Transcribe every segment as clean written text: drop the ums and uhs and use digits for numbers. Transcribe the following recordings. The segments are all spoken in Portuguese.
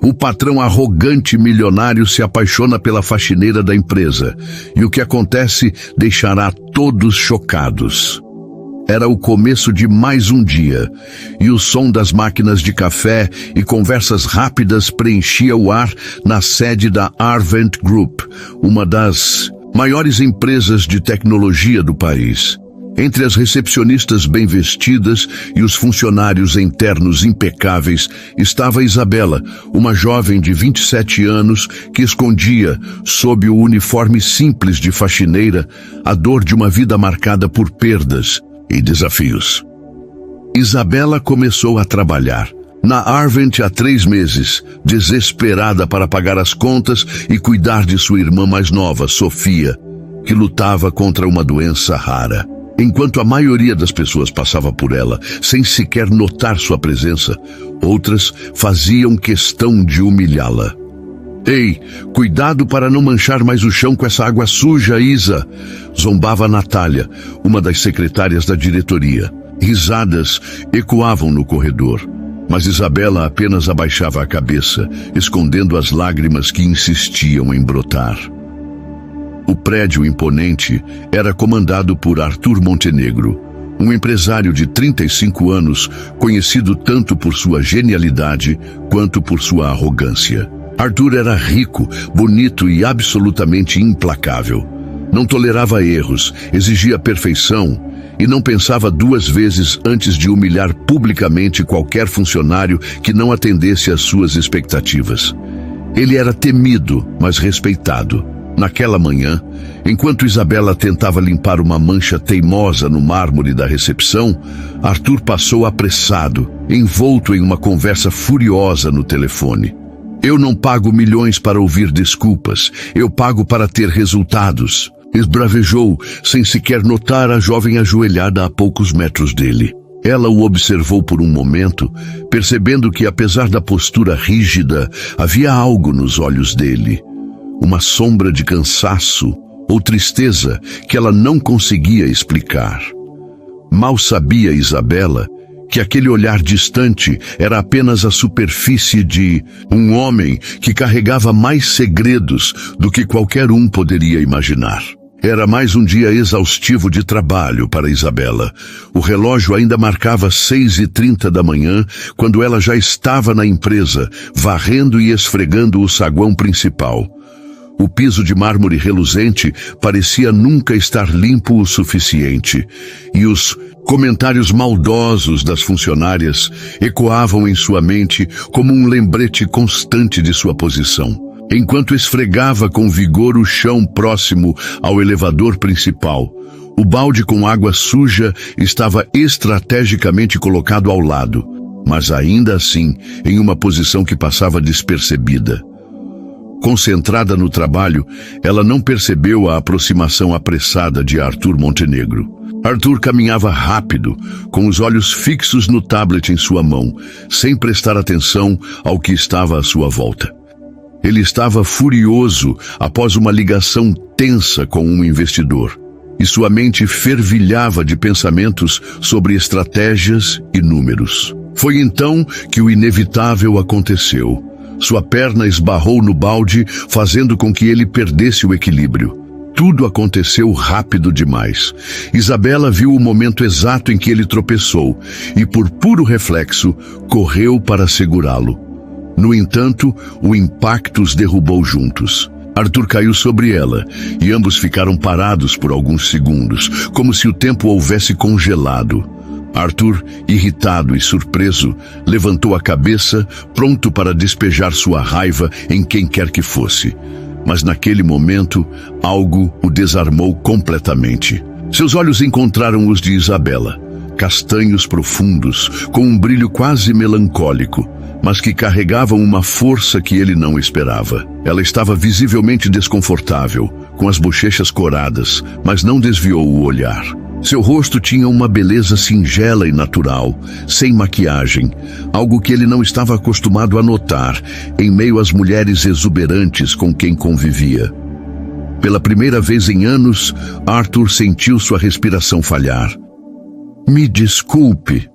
O patrão arrogante e milionário se apaixona pela faxineira da empresa, e o que acontece deixará todos chocados. Era o começo de mais um dia, e o som das máquinas de café e conversas rápidas preenchia o ar na sede da Arvent Group, uma das maiores empresas de tecnologia do país. Entre as recepcionistas bem vestidas e os funcionários internos impecáveis estava Isabela, uma jovem de 27 anos que escondia, sob o uniforme simples de faxineira, a dor de uma vida marcada por perdas e desafios. Isabela começou a trabalhar na Arvent há 3 meses, desesperada para pagar as contas e cuidar de sua irmã mais nova, Sofia, que lutava contra uma doença rara. Enquanto a maioria das pessoas passava por ela, sem sequer notar sua presença, outras faziam questão de humilhá-la. Ei, cuidado para não manchar mais o chão com essa água suja, Isa! Zombava Natália, uma das secretárias da diretoria. Risadas ecoavam no corredor, mas Isabela apenas abaixava a cabeça, escondendo as lágrimas que insistiam em brotar. O prédio imponente era comandado por Arthur Montenegro, um empresário de 35 anos, conhecido tanto por sua genialidade quanto por sua arrogância. Arthur era rico, bonito e absolutamente implacável. Não tolerava erros, exigia perfeição e não pensava 2 vezes antes de humilhar publicamente qualquer funcionário que não atendesse às suas expectativas. Ele era temido, mas respeitado. Naquela manhã, enquanto Isabela tentava limpar uma mancha teimosa no mármore da recepção, Arthur passou apressado, envolto em uma conversa furiosa no telefone. Eu não pago milhões para ouvir desculpas, eu pago para ter resultados, esbravejou, sem sequer notar a jovem ajoelhada a poucos metros dele. Ela o observou por um momento, percebendo que, apesar da postura rígida, havia algo nos olhos dele. Uma sombra de cansaço ou tristeza que ela não conseguia explicar. Mal sabia Isabela que aquele olhar distante era apenas a superfície de um homem que carregava mais segredos do que qualquer um poderia imaginar. Era mais um dia exaustivo de trabalho para Isabela. O relógio ainda marcava 6h30 da manhã, quando ela já estava na empresa, varrendo e esfregando o saguão principal. O piso de mármore reluzente parecia nunca estar limpo o suficiente, e os comentários maldosos das funcionárias ecoavam em sua mente como um lembrete constante de sua posição. Enquanto esfregava com vigor o chão próximo ao elevador principal, o balde com água suja estava estrategicamente colocado ao lado, mas ainda assim em uma posição que passava despercebida. Concentrada no trabalho, ela não percebeu a aproximação apressada de Arthur Montenegro. Arthur caminhava rápido, com os olhos fixos no tablet em sua mão, sem prestar atenção ao que estava à sua volta. Ele estava furioso após uma ligação tensa com um investidor, e sua mente fervilhava de pensamentos sobre estratégias e números. Foi então que o inevitável aconteceu. Sua perna esbarrou no balde, fazendo com que ele perdesse o equilíbrio. Tudo aconteceu rápido demais. Isabela viu o momento exato em que ele tropeçou e, por puro reflexo, correu para segurá-lo. No entanto, o impacto os derrubou juntos. Arthur caiu sobre ela e ambos ficaram parados por alguns segundos, como se o tempo houvesse congelado. Arthur, irritado e surpreso, levantou a cabeça, pronto para despejar sua raiva em quem quer que fosse. Mas naquele momento, algo o desarmou completamente. Seus olhos encontraram os de Isabela, castanhos profundos, com um brilho quase melancólico, mas que carregavam uma força que ele não esperava. Ela estava visivelmente desconfortável, com as bochechas coradas, mas não desviou o olhar. Seu rosto tinha uma beleza singela e natural, sem maquiagem, algo que ele não estava acostumado a notar em meio às mulheres exuberantes com quem convivia. Pela primeira vez em anos, Arthur sentiu sua respiração falhar. "Me desculpe",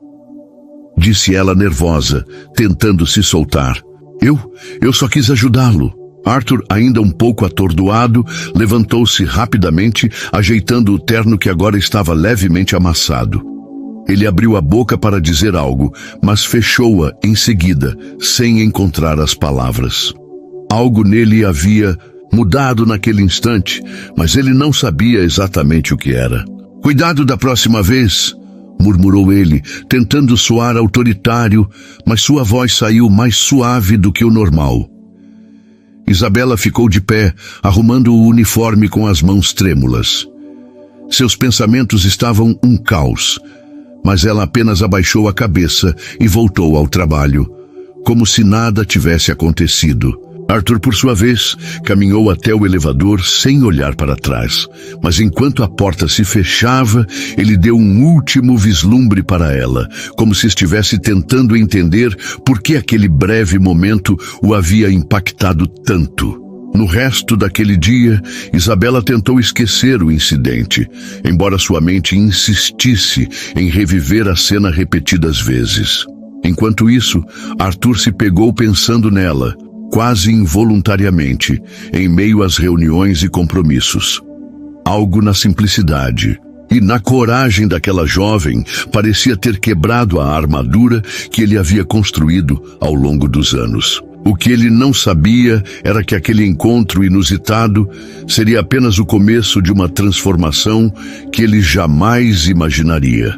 disse ela nervosa, tentando se soltar. Eu só quis ajudá-lo. Arthur, ainda um pouco atordoado, levantou-se rapidamente, ajeitando o terno que agora estava levemente amassado. Ele abriu a boca para dizer algo, mas fechou-a em seguida, sem encontrar as palavras. Algo nele havia mudado naquele instante, mas ele não sabia exatamente o que era. "Cuidado da próxima vez", murmurou ele, tentando soar autoritário, mas sua voz saiu mais suave do que o normal. Isabela ficou de pé, arrumando o uniforme com as mãos trêmulas. Seus pensamentos estavam um caos, mas ela apenas abaixou a cabeça e voltou ao trabalho, como se nada tivesse acontecido. Arthur, por sua vez, caminhou até o elevador sem olhar para trás, mas enquanto a porta se fechava, ele deu um último vislumbre para ela, como se estivesse tentando entender por que aquele breve momento o havia impactado tanto. No resto daquele dia, Isabela tentou esquecer o incidente, embora sua mente insistisse em reviver a cena repetidas vezes. Enquanto isso, Arthur se pegou pensando nela, quase involuntariamente, em meio às reuniões e compromissos. Algo na simplicidade e na coragem daquela jovem parecia ter quebrado a armadura que ele havia construído ao longo dos anos. O que ele não sabia era que aquele encontro inusitado seria apenas o começo de uma transformação que ele jamais imaginaria.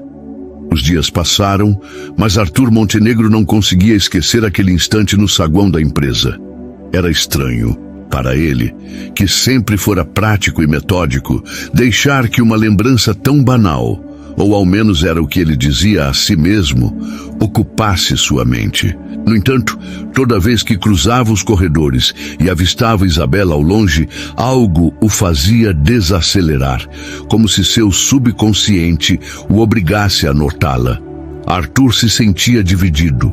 Os dias passaram, mas Arthur Montenegro não conseguia esquecer aquele instante no saguão da empresa. Era estranho, para ele, que sempre fora prático e metódico, deixar que uma lembrança tão banal, ou ao menos era o que ele dizia a si mesmo, ocupasse sua mente. No entanto, toda vez que cruzava os corredores e avistava Isabela ao longe, algo o fazia desacelerar, como se seu subconsciente o obrigasse a notá-la. Arthur se sentia dividido.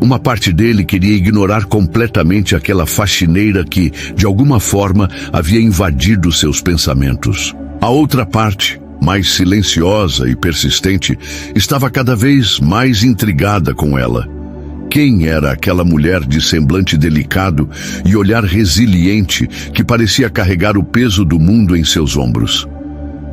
Uma parte dele queria ignorar completamente aquela faxineira que, de alguma forma, havia invadido seus pensamentos. A outra parte, mais silenciosa e persistente, estava cada vez mais intrigada com ela. Quem era aquela mulher de semblante delicado e olhar resiliente que parecia carregar o peso do mundo em seus ombros?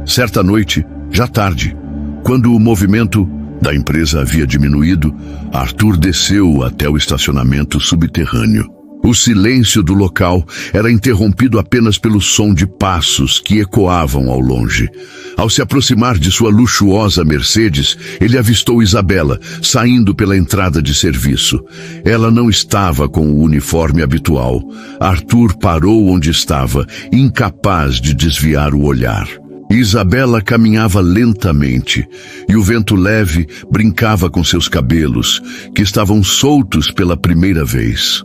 Certa noite, já tarde, quando o movimento da empresa havia diminuído, Arthur desceu até o estacionamento subterrâneo. O silêncio do local era interrompido apenas pelo som de passos que ecoavam ao longe. Ao se aproximar de sua luxuosa Mercedes, ele avistou Isabela, saindo pela entrada de serviço. Ela não estava com o uniforme habitual. Arthur parou onde estava, incapaz de desviar o olhar. Isabela caminhava lentamente, e o vento leve brincava com seus cabelos, que estavam soltos pela primeira vez.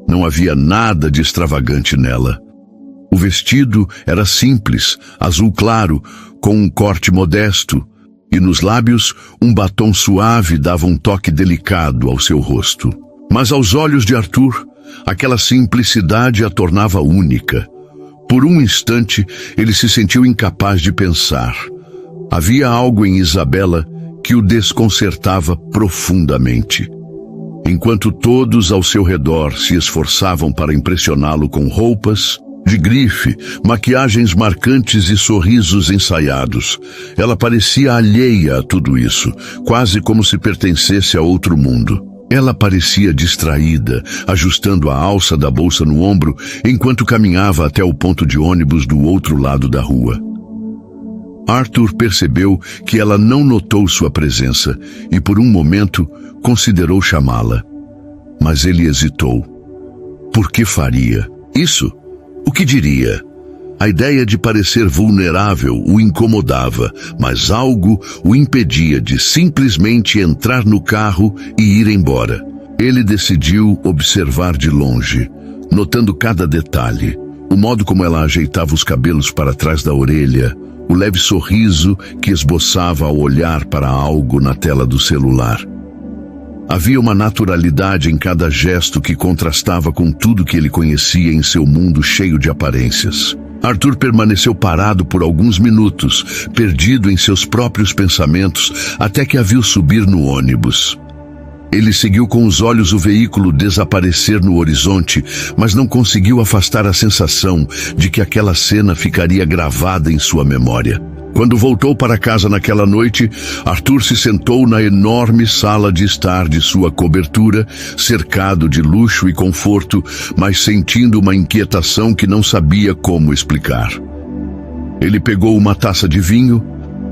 Não havia nada de extravagante nela. O vestido era simples, azul claro, com um corte modesto, e nos lábios um batom suave dava um toque delicado ao seu rosto. Mas aos olhos de Arthur, aquela simplicidade a tornava única. Por um instante, ele se sentiu incapaz de pensar. Havia algo em Isabela que o desconcertava profundamente. Enquanto todos ao seu redor se esforçavam para impressioná-lo com roupas de grife, maquiagens marcantes e sorrisos ensaiados, ela parecia alheia a tudo isso, quase como se pertencesse a outro mundo. Ela parecia distraída, ajustando a alça da bolsa no ombro, enquanto caminhava até o ponto de ônibus do outro lado da rua. Arthur percebeu que ela não notou sua presença e, por um momento, considerou chamá-la. Mas ele hesitou. Por que faria isso? O que diria? A ideia de parecer vulnerável o incomodava, mas algo o impedia de simplesmente entrar no carro e ir embora. Ele decidiu observar de longe, notando cada detalhe, o modo como ela ajeitava os cabelos para trás da orelha, o leve sorriso que esboçava ao olhar para algo na tela do celular. Havia uma naturalidade em cada gesto que contrastava com tudo que ele conhecia em seu mundo cheio de aparências. Arthur permaneceu parado por alguns minutos, perdido em seus próprios pensamentos, até que a viu subir no ônibus. Ele seguiu com os olhos o veículo desaparecer no horizonte, mas não conseguiu afastar a sensação de que aquela cena ficaria gravada em sua memória. Quando voltou para casa naquela noite, Arthur se sentou na enorme sala de estar de sua cobertura, cercado de luxo e conforto, mas sentindo uma inquietação que não sabia como explicar. Ele pegou uma taça de vinho,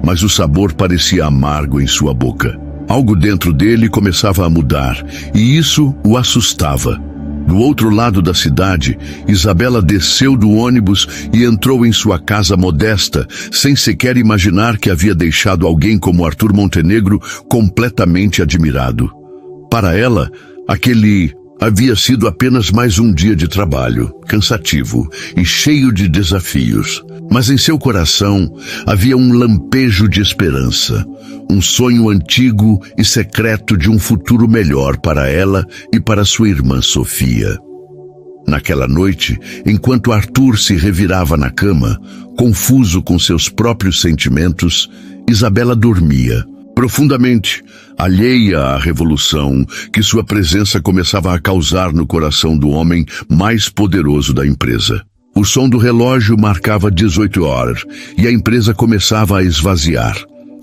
mas o sabor parecia amargo em sua boca. Algo dentro dele começava a mudar, e isso o assustava. Do outro lado da cidade, Isabela desceu do ônibus e entrou em sua casa modesta, sem sequer imaginar que havia deixado alguém como Arthur Montenegro completamente admirado. Para ela, aquele havia sido apenas mais um dia de trabalho, cansativo e cheio de desafios. Mas em seu coração havia um lampejo de esperança, um sonho antigo e secreto de um futuro melhor para ela e para sua irmã Sofia. Naquela noite, enquanto Arthur se revirava na cama, confuso com seus próprios sentimentos, Isabela dormia, profundamente alheia à revolução que sua presença começava a causar no coração do homem mais poderoso da empresa. O som do relógio marcava 18 horas e a empresa começava a esvaziar.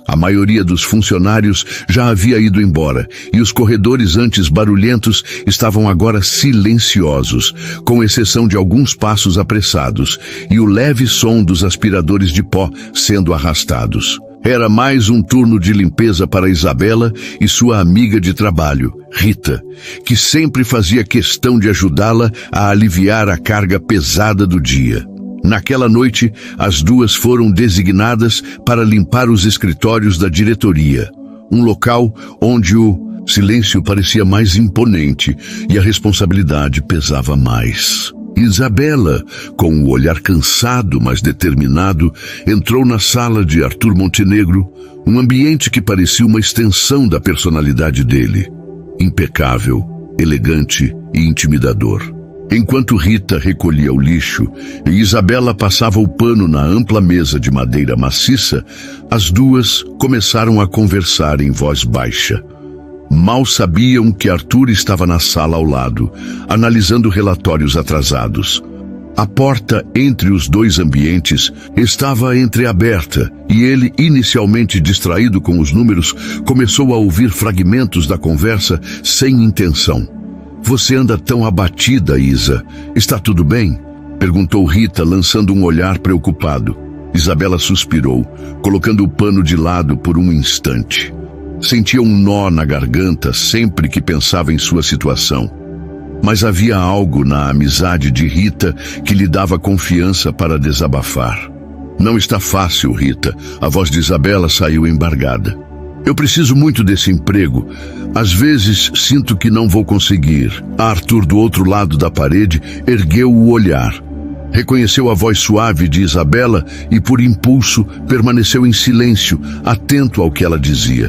A maioria dos funcionários já havia ido embora e os corredores antes barulhentos estavam agora silenciosos, com exceção de alguns passos apressados e o leve som dos aspiradores de pó sendo arrastados. Era mais um turno de limpeza para Isabela e sua amiga de trabalho, Rita, que sempre fazia questão de ajudá-la a aliviar a carga pesada do dia. Naquela noite, as duas foram designadas para limpar os escritórios da diretoria, um local onde o silêncio parecia mais imponente e a responsabilidade pesava mais. Isabela, com o olhar cansado, mas determinado, entrou na sala de Arthur Montenegro, um ambiente que parecia uma extensão da personalidade dele. Impecável, elegante e intimidador. Enquanto Rita recolhia o lixo e Isabela passava o pano na ampla mesa de madeira maciça, as duas começaram a conversar em voz baixa. Mal sabiam que Arthur estava na sala ao lado, analisando relatórios atrasados. A porta entre os dois ambientes estava entreaberta e ele, inicialmente distraído com os números, começou a ouvir fragmentos da conversa sem intenção. "Você anda tão abatida, Isa. Está tudo bem?" perguntou Rita, lançando um olhar preocupado. Isabela suspirou, colocando o pano de lado por um instante. Sentia um nó na garganta sempre que pensava em sua situação. Mas havia algo na amizade de Rita que lhe dava confiança para desabafar. "Não está fácil, Rita." A voz de Isabela saiu embargada. "Eu preciso muito desse emprego. Às vezes sinto que não vou conseguir." Arthur, do outro lado da parede, ergueu o olhar. Reconheceu a voz suave de Isabela e, por impulso, permaneceu em silêncio, atento ao que ela dizia.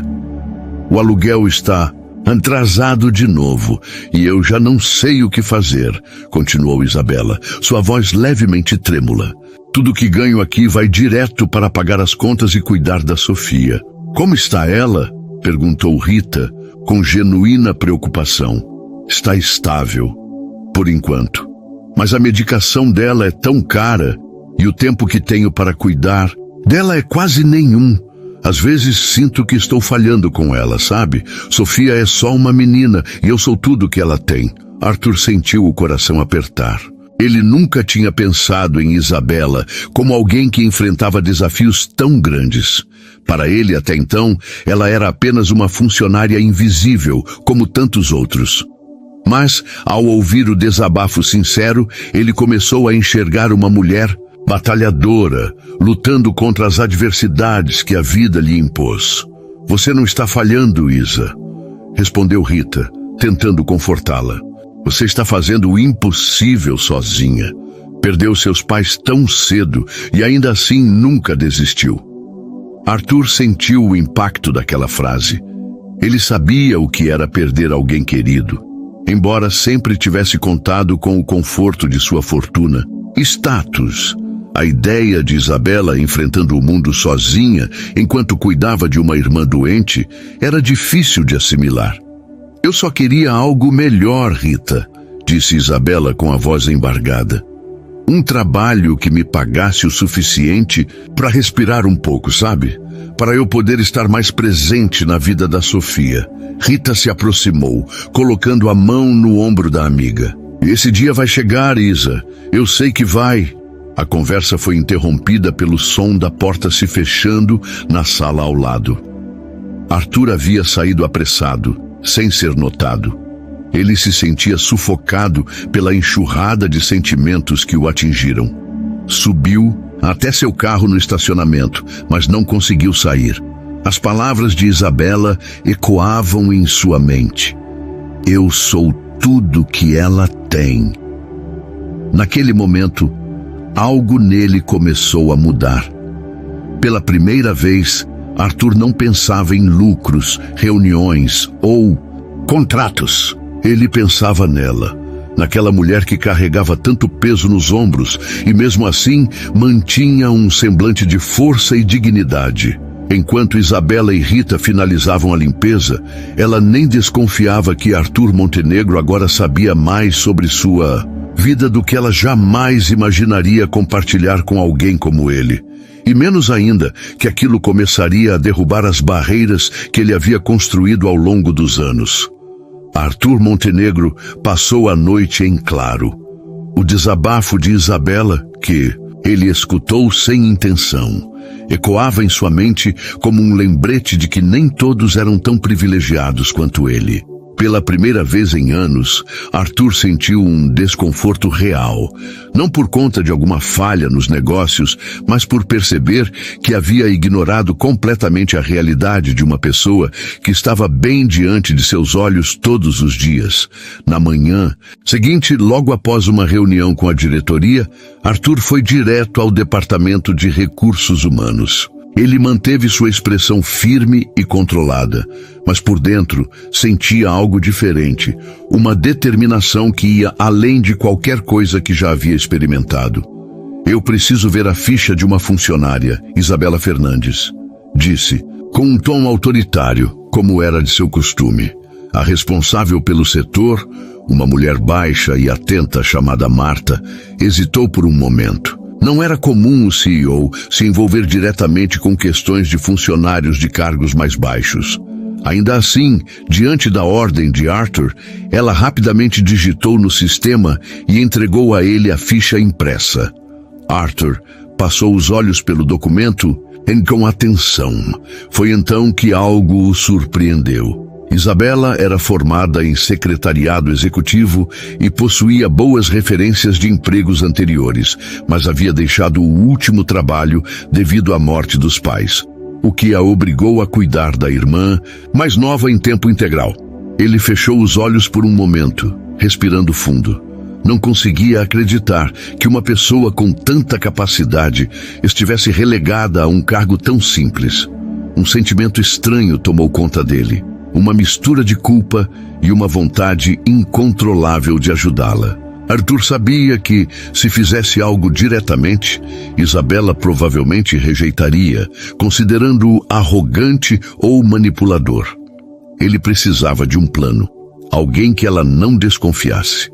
"O aluguel está atrasado de novo e eu já não sei o que fazer", continuou Isabela, sua voz levemente trêmula. "Tudo que ganho aqui vai direto para pagar as contas e cuidar da Sofia." "Como está ela?" perguntou Rita, com genuína preocupação. "Está estável, por enquanto. Mas a medicação dela é tão cara e o tempo que tenho para cuidar dela é quase nenhum. Às vezes sinto que estou falhando com ela, sabe? Sofia é só uma menina e eu sou tudo que ela tem." Arthur sentiu o coração apertar. Ele nunca tinha pensado em Isabela como alguém que enfrentava desafios tão grandes. Para ele, até então, ela era apenas uma funcionária invisível, como tantos outros. Mas, ao ouvir o desabafo sincero, ele começou a enxergar uma mulher batalhadora, lutando contra as adversidades que a vida lhe impôs. "Você não está falhando, Isa", respondeu Rita, tentando confortá-la. "Você está fazendo o impossível sozinha. Perdeu seus pais tão cedo e ainda assim nunca desistiu." Arthur sentiu o impacto daquela frase. Ele sabia o que era perder alguém querido, embora sempre tivesse contado com o conforto de sua fortuna, status. A ideia de Isabela enfrentando o mundo sozinha, enquanto cuidava de uma irmã doente, era difícil de assimilar. Eu só queria algo melhor, Rita, disse Isabela com a voz embargada. Um trabalho que me pagasse o suficiente para respirar um pouco, sabe? Para eu poder estar mais presente na vida da Sofia. Rita se aproximou, colocando a mão no ombro da amiga. Esse dia vai chegar, Isa. Eu sei que vai. A conversa foi interrompida pelo som da porta se fechando na sala ao lado. Arthur havia saído apressado, sem ser notado. Ele se sentia sufocado pela enxurrada de sentimentos que o atingiram. Subiu até seu carro no estacionamento, mas não conseguiu sair. As palavras de Isabela ecoavam em sua mente. Eu sou tudo que ela tem. Naquele momento, algo nele começou a mudar. Pela primeira vez, Arthur não pensava em lucros, reuniões ou contratos. Ele pensava nela, naquela mulher que carregava tanto peso nos ombros e mesmo assim mantinha um semblante de força e dignidade. Enquanto Isabela e Rita finalizavam a limpeza, ela nem desconfiava que Arthur Montenegro agora sabia mais sobre sua vida do que ela jamais imaginaria compartilhar com alguém como ele. E menos ainda que aquilo começaria a derrubar as barreiras que ele havia construído ao longo dos anos. Arthur Montenegro passou a noite em claro. O desabafo de Isabela, que ele escutou sem intenção, ecoava em sua mente como um lembrete de que nem todos eram tão privilegiados quanto ele. Pela primeira vez em anos, Arthur sentiu um desconforto real, não por conta de alguma falha nos negócios, mas por perceber que havia ignorado completamente a realidade de uma pessoa que estava bem diante de seus olhos todos os dias. Na manhã seguinte, logo após uma reunião com a diretoria, Arthur foi direto ao Departamento de Recursos Humanos. Ele manteve sua expressão firme e controlada, mas por dentro sentia algo diferente, uma determinação que ia além de qualquer coisa que já havia experimentado. Eu preciso ver a ficha de uma funcionária, Isabela Fernandes, disse, com um tom autoritário, como era de seu costume. A responsável pelo setor, uma mulher baixa e atenta chamada Marta, hesitou por um momento. Não era comum o CEO se envolver diretamente com questões de funcionários de cargos mais baixos. Ainda assim, diante da ordem de Arthur, ela rapidamente digitou no sistema e entregou a ele a ficha impressa. Arthur passou os olhos pelo documento com atenção. Foi então que algo o surpreendeu. Isabela era formada em secretariado executivo e possuía boas referências de empregos anteriores, mas havia deixado o último trabalho devido à morte dos pais, o que a obrigou a cuidar da irmã, mais nova em tempo integral. Ele fechou os olhos por um momento, respirando fundo. Não conseguia acreditar que uma pessoa com tanta capacidade estivesse relegada a um cargo tão simples. Um sentimento estranho tomou conta dele. Uma mistura de culpa e uma vontade incontrolável de ajudá-la. Arthur sabia que, se fizesse algo diretamente, Isabela provavelmente rejeitaria, considerando-o arrogante ou manipulador. Ele precisava de um plano, alguém que ela não desconfiasse.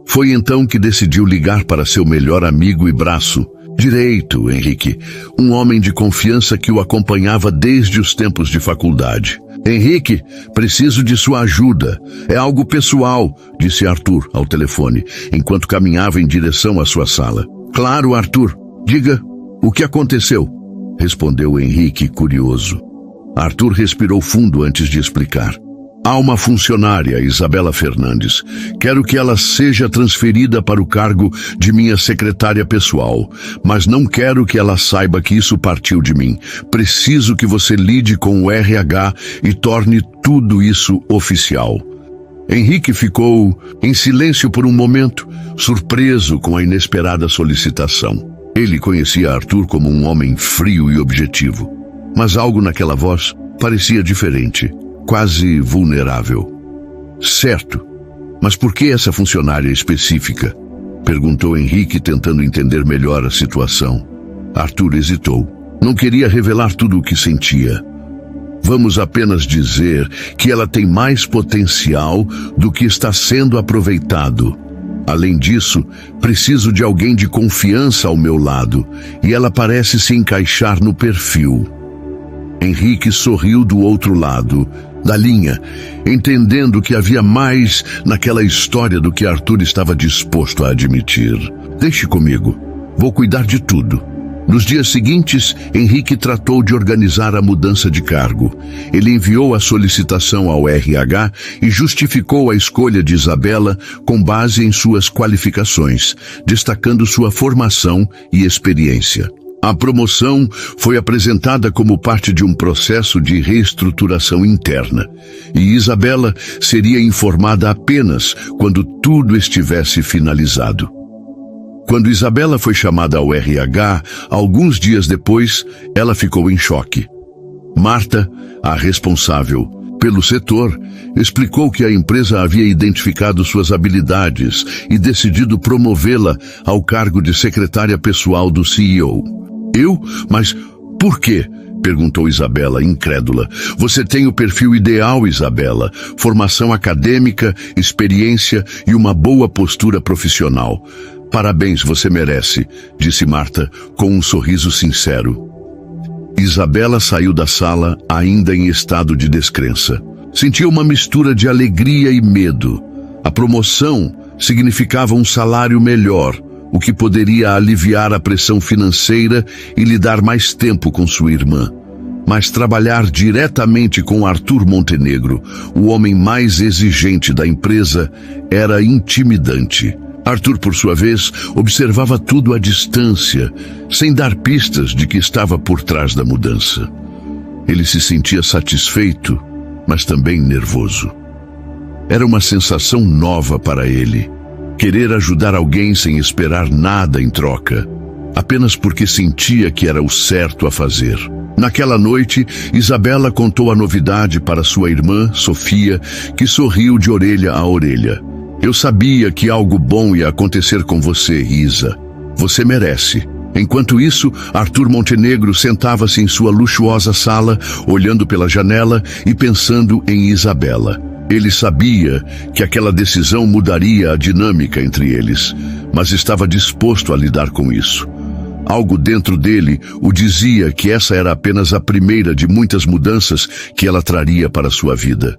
Foi então que decidiu ligar para seu melhor amigo e braço direito, Henrique, um homem de confiança que o acompanhava desde os tempos de faculdade. Henrique, preciso de sua ajuda. É algo pessoal, disse Arthur ao telefone, enquanto caminhava em direção à sua sala. Claro, Arthur. Diga, o que aconteceu? Respondeu Henrique, curioso. Arthur respirou fundo antes de explicar. Há uma funcionária, Isabela Fernandes. Quero que ela seja transferida para o cargo de minha secretária pessoal, mas não quero que ela saiba que isso partiu de mim. Preciso que você lide com o RH e torne tudo isso oficial. Henrique ficou em silêncio por um momento, surpreso com a inesperada solicitação. Ele conhecia Arthur como um homem frio e objetivo, mas algo naquela voz parecia diferente. Quase vulnerável. Certo, mas por que essa funcionária específica? Perguntou Henrique, tentando entender melhor a situação. Arthur hesitou. Não queria revelar tudo o que sentia. Vamos apenas dizer que ela tem mais potencial do que está sendo aproveitado. Além disso, preciso de alguém de confiança ao meu lado, e ela parece se encaixar no perfil. Henrique sorriu do outro lado da linha, entendendo que havia mais naquela história do que Arthur estava disposto a admitir. Deixe comigo, vou cuidar de tudo. Nos dias seguintes, Henrique tratou de organizar a mudança de cargo. Ele enviou a solicitação ao RH e justificou a escolha de Isabela com base em suas qualificações, destacando sua formação e experiência. A promoção foi apresentada como parte de um processo de reestruturação interna, e Isabela seria informada apenas quando tudo estivesse finalizado. Quando Isabela foi chamada ao RH, alguns dias depois, ela ficou em choque. Marta, a responsável pelo setor, explicou que a empresa havia identificado suas habilidades e decidido promovê-la ao cargo de secretária pessoal do CEO. Mas por quê? Perguntou Isabela, incrédula. Você tem o perfil ideal, Isabela. Formação acadêmica, experiência e uma boa postura profissional. Parabéns, você merece, disse Marta, com um sorriso sincero. Isabela saiu da sala, ainda em estado de descrença. Sentia uma mistura de alegria e medo. A promoção significava um salário melhor, o que poderia aliviar a pressão financeira e lhe dar mais tempo com sua irmã. Mas trabalhar diretamente com Arthur Montenegro, o homem mais exigente da empresa, era intimidante. Arthur, por sua vez, observava tudo à distância, sem dar pistas de que estava por trás da mudança. Ele se sentia satisfeito, mas também nervoso. Era uma sensação nova para ele. Querer ajudar alguém sem esperar nada em troca, apenas porque sentia que era o certo a fazer. Naquela noite, Isabela contou a novidade para sua irmã, Sofia, que sorriu de orelha a orelha. Eu sabia que algo bom ia acontecer com você, Isa. Você merece. Enquanto isso, Arthur Montenegro sentava-se em sua luxuosa sala, olhando pela janela e pensando em Isabela. Ele sabia que aquela decisão mudaria a dinâmica entre eles, mas estava disposto a lidar com isso. Algo dentro dele o dizia que essa era apenas a primeira de muitas mudanças que ela traria para sua vida.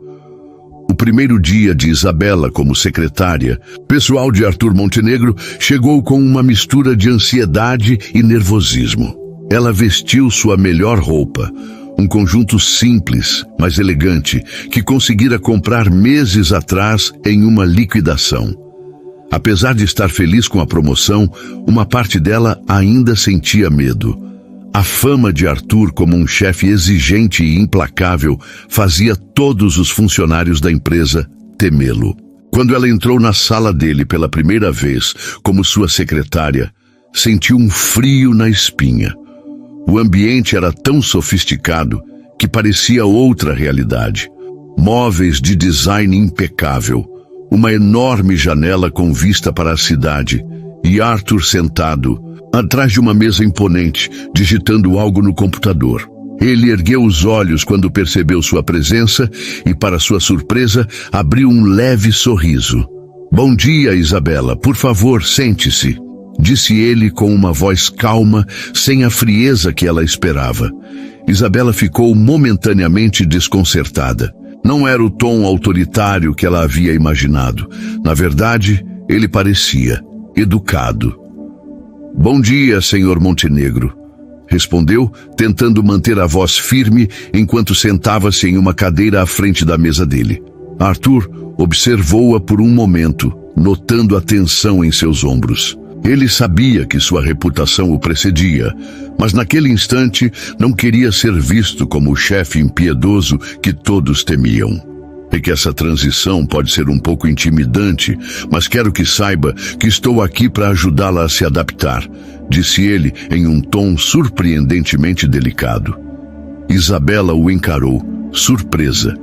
O primeiro dia de Isabela como secretária, pessoal de Arthur Montenegro chegou com uma mistura de ansiedade e nervosismo. Ela vestiu sua melhor roupa, um conjunto simples, mas elegante, que conseguira comprar meses atrás em uma liquidação. Apesar de estar feliz com a promoção, uma parte dela ainda sentia medo. A fama de Arthur como um chefe exigente e implacável fazia todos os funcionários da empresa temê-lo. Quando ela entrou na sala dele pela primeira vez como sua secretária, sentiu um frio na espinha. O ambiente era tão sofisticado que parecia outra realidade. Móveis de design impecável, uma enorme janela com vista para a cidade e Arthur sentado atrás de uma mesa imponente, digitando algo no computador. Ele ergueu os olhos quando percebeu sua presença e, para sua surpresa, abriu um leve sorriso. Bom dia, Isabela. Por favor, sente-se, disse ele com uma voz calma, sem a frieza que ela esperava. Isabela ficou momentaneamente desconcertada. Não era o tom autoritário que ela havia imaginado. Na verdade, ele parecia educado. Bom dia, senhor Montenegro, respondeu, tentando manter a voz firme enquanto sentava-se em uma cadeira à frente da mesa dele. Arthur observou-a por um momento, notando a tensão em seus ombros. Ele sabia que sua reputação o precedia, mas naquele instante não queria ser visto como o chefe impiedoso que todos temiam. É que essa transição pode ser um pouco intimidante, mas quero que saiba que estou aqui para ajudá-la a se adaptar, disse ele em um tom surpreendentemente delicado. Isabela o encarou, surpresa.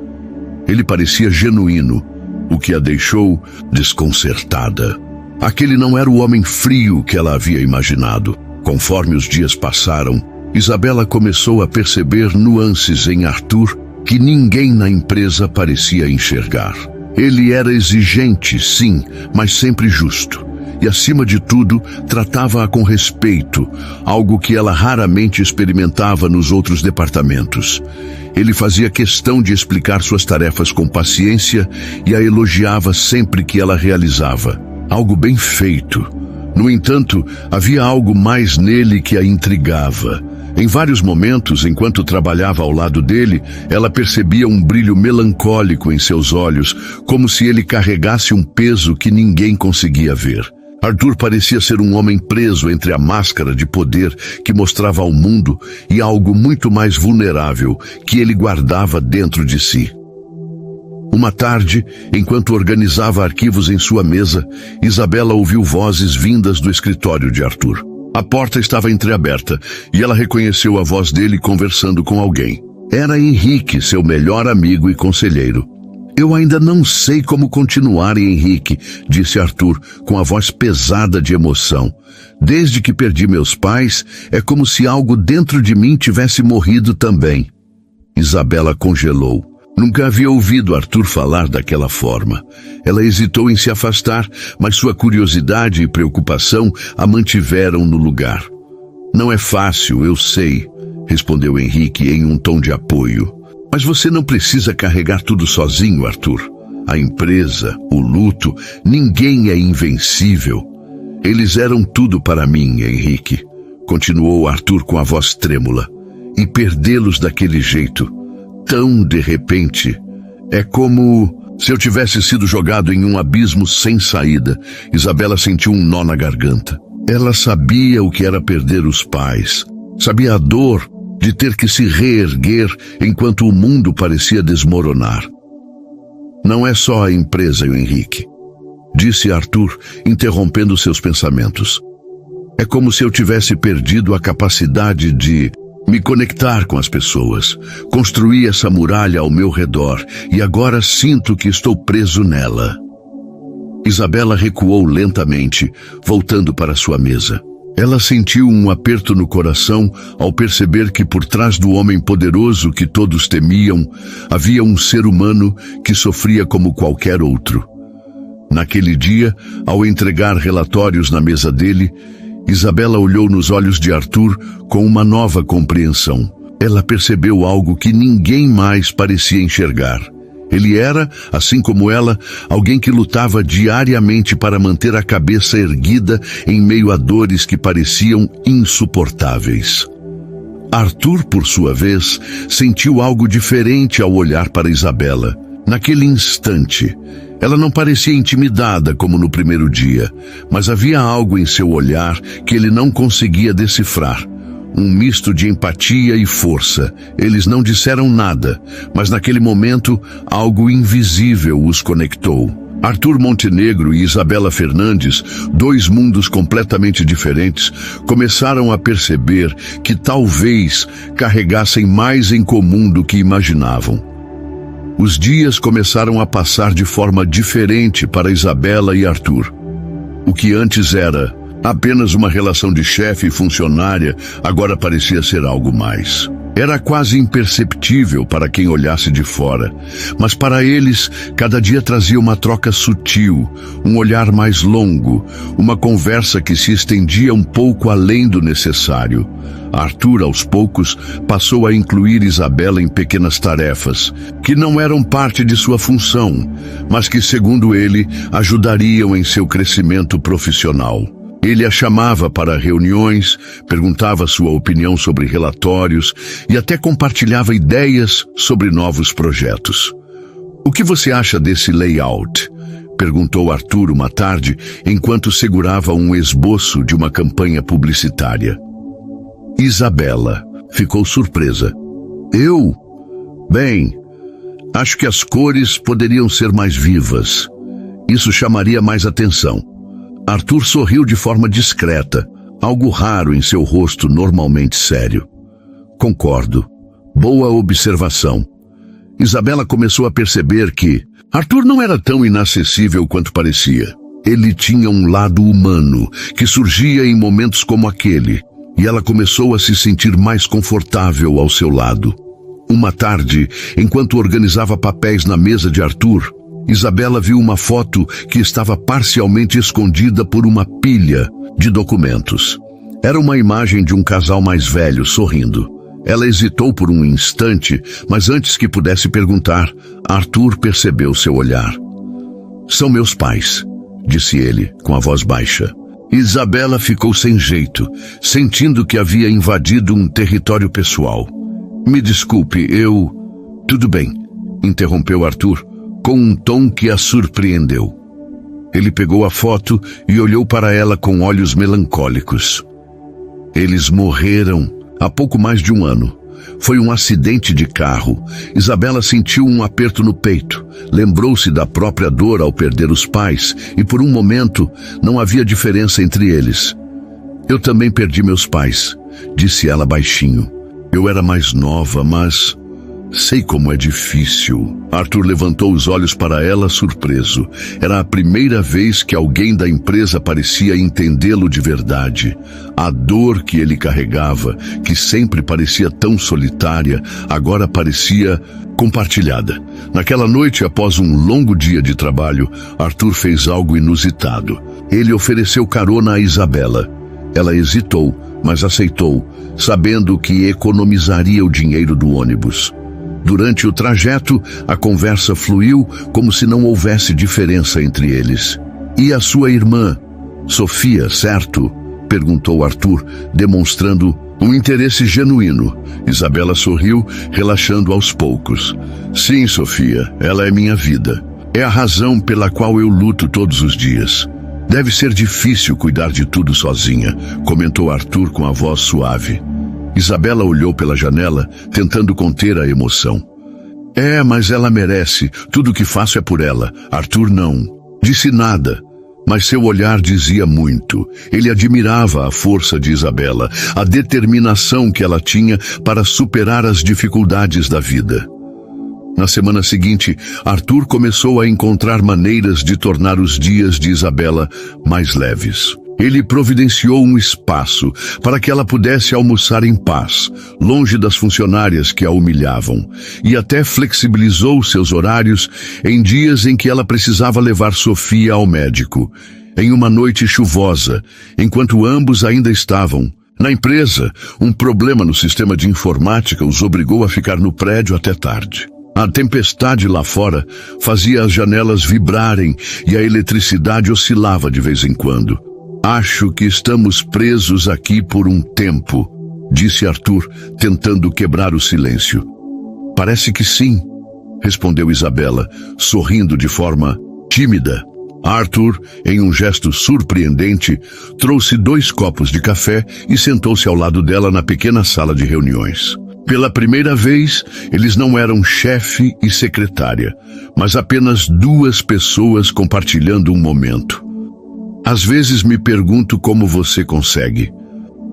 Ele parecia genuíno, o que a deixou desconcertada. Aquele não era o homem frio que ela havia imaginado. Conforme os dias passaram, Isabela começou a perceber nuances em Arthur que ninguém na empresa parecia enxergar. Ele era exigente, sim, mas sempre justo. E, acima de tudo, tratava-a com respeito, algo que ela raramente experimentava nos outros departamentos. Ele fazia questão de explicar suas tarefas com paciência e a elogiava sempre que ela realizava. Algo bem feito. No entanto, havia algo mais nele que a intrigava. Em vários momentos, enquanto trabalhava ao lado dele, ela percebia um brilho melancólico em seus olhos, como se ele carregasse um peso que ninguém conseguia ver. Arthur parecia ser um homem preso entre a máscara de poder que mostrava ao mundo e algo muito mais vulnerável que ele guardava dentro de si. Uma tarde, enquanto organizava arquivos em sua mesa, Isabela ouviu vozes vindas do escritório de Arthur. A porta estava entreaberta e ela reconheceu a voz dele conversando com alguém. Era Henrique, seu melhor amigo e conselheiro. Eu ainda não sei como continuar, Henrique, disse Arthur, com a voz pesada de emoção. Desde que perdi meus pais, é como se algo dentro de mim tivesse morrido também. Isabela congelou. Nunca havia ouvido Arthur falar daquela forma. Ela hesitou em se afastar, mas sua curiosidade e preocupação a mantiveram no lugar. Não é fácil, eu sei, respondeu Henrique em um tom de apoio. Mas você não precisa carregar tudo sozinho, Arthur. A empresa, o luto, ninguém é invencível. Eles eram tudo para mim, Henrique, continuou Arthur com a voz trêmula. E perdê-los daquele jeito, tão de repente, é como se eu tivesse sido jogado em um abismo sem saída. Isabela sentiu um nó na garganta. Ela sabia o que era perder os pais. Sabia a dor de ter que se reerguer enquanto o mundo parecia desmoronar. Não é só a empresa, Henrique, disse Arthur, interrompendo seus pensamentos. É como se eu tivesse perdido a capacidade de me conectar com as pessoas. Construí essa muralha ao meu redor e agora sinto que estou preso nela. Isabela recuou lentamente, voltando para sua mesa. Ela sentiu um aperto no coração ao perceber que por trás do homem poderoso que todos temiam, havia um ser humano que sofria como qualquer outro. Naquele dia, ao entregar relatórios na mesa dele, Isabela olhou nos olhos de Arthur com uma nova compreensão. Ela percebeu algo que ninguém mais parecia enxergar. Ele era, assim como ela, alguém que lutava diariamente para manter a cabeça erguida em meio a dores que pareciam insuportáveis. Arthur, por sua vez, sentiu algo diferente ao olhar para Isabela. Naquele instante, ela não parecia intimidada como no primeiro dia, mas havia algo em seu olhar que ele não conseguia decifrar. Um misto de empatia e força. Eles não disseram nada, mas naquele momento, algo invisível os conectou. Arthur Montenegro e Isabela Fernandes, dois mundos completamente diferentes, começaram a perceber que talvez carregassem mais em comum do que imaginavam. Os dias começaram a passar de forma diferente para Isabela e Arthur. O que antes era apenas uma relação de chefe e funcionária, agora parecia ser algo mais. Era quase imperceptível para quem olhasse de fora, mas para eles, cada dia trazia uma troca sutil, um olhar mais longo, uma conversa que se estendia um pouco além do necessário. Arthur, aos poucos, passou a incluir Isabela em pequenas tarefas, que não eram parte de sua função, mas que, segundo ele, ajudariam em seu crescimento profissional. Ele a chamava para reuniões, perguntava sua opinião sobre relatórios e até compartilhava ideias sobre novos projetos. "O que você acha desse layout?", perguntou Arthur uma tarde, enquanto segurava um esboço de uma campanha publicitária. Isabela ficou surpresa. "Eu? Bem, acho que as cores poderiam ser mais vivas. Isso chamaria mais atenção." Arthur sorriu de forma discreta, algo raro em seu rosto normalmente sério. "Concordo. Boa observação." Isabela começou a perceber que Arthur não era tão inacessível quanto parecia. Ele tinha um lado humano que surgia em momentos como aquele, e ela começou a se sentir mais confortável ao seu lado. Uma tarde, enquanto organizava papéis na mesa de Arthur, Isabela viu uma foto que estava parcialmente escondida por uma pilha de documentos. Era uma imagem de um casal mais velho sorrindo. Ela hesitou por um instante, mas antes que pudesse perguntar, Arthur percebeu seu olhar. "São meus pais", disse ele, com a voz baixa. Isabela ficou sem jeito, sentindo que havia invadido um território pessoal. "Me desculpe, Tudo bem", interrompeu Arthur, com um tom que a surpreendeu. Ele pegou a foto e olhou para ela com olhos melancólicos. "Eles morreram há pouco mais de um ano. Foi um acidente de carro." Isabela sentiu um aperto no peito. Lembrou-se da própria dor ao perder os pais e por um momento não havia diferença entre eles. "Eu também perdi meus pais", disse ela baixinho. "Eu era mais nova, mas sei como é difícil." Arthur levantou os olhos para ela surpreso. Era a primeira vez que alguém da empresa parecia entendê-lo de verdade. A dor que ele carregava, que sempre parecia tão solitária, agora parecia compartilhada. Naquela noite, após um longo dia de trabalho, Arthur fez algo inusitado. Ele ofereceu carona a Isabela. Ela hesitou, mas aceitou, sabendo que economizaria o dinheiro do ônibus. Durante o trajeto, a conversa fluiu como se não houvesse diferença entre eles. "E a sua irmã, Sofia, certo?", perguntou Arthur, demonstrando um interesse genuíno. Isabela sorriu, relaxando aos poucos. "Sim, Sofia, ela é minha vida. É a razão pela qual eu luto todos os dias. Deve ser difícil cuidar de tudo sozinha", comentou Arthur com a voz suave. Isabela olhou pela janela, tentando conter a emoção. Mas ela merece. Tudo o que faço é por ela." Arthur não disse nada, mas seu olhar dizia muito. Ele admirava a força de Isabela, a determinação que ela tinha para superar as dificuldades da vida. Na semana seguinte, Arthur começou a encontrar maneiras de tornar os dias de Isabela mais leves. Ele providenciou um espaço para que ela pudesse almoçar em paz, longe das funcionárias que a humilhavam, e até flexibilizou seus horários em dias em que ela precisava levar Sofia ao médico. Em uma noite chuvosa, enquanto ambos ainda estavam na empresa, um problema no sistema de informática os obrigou a ficar no prédio até tarde. A tempestade lá fora fazia as janelas vibrarem e a eletricidade oscilava de vez em quando. "Acho que estamos presos aqui por um tempo", disse Arthur, tentando quebrar o silêncio. "Parece que sim", respondeu Isabela, sorrindo de forma tímida. Arthur, em um gesto surpreendente, trouxe 2 copos de café e sentou-se ao lado dela na pequena sala de reuniões. Pela primeira vez, eles não eram chefe e secretária, mas apenas 2 pessoas compartilhando um momento. "Às vezes me pergunto como você consegue",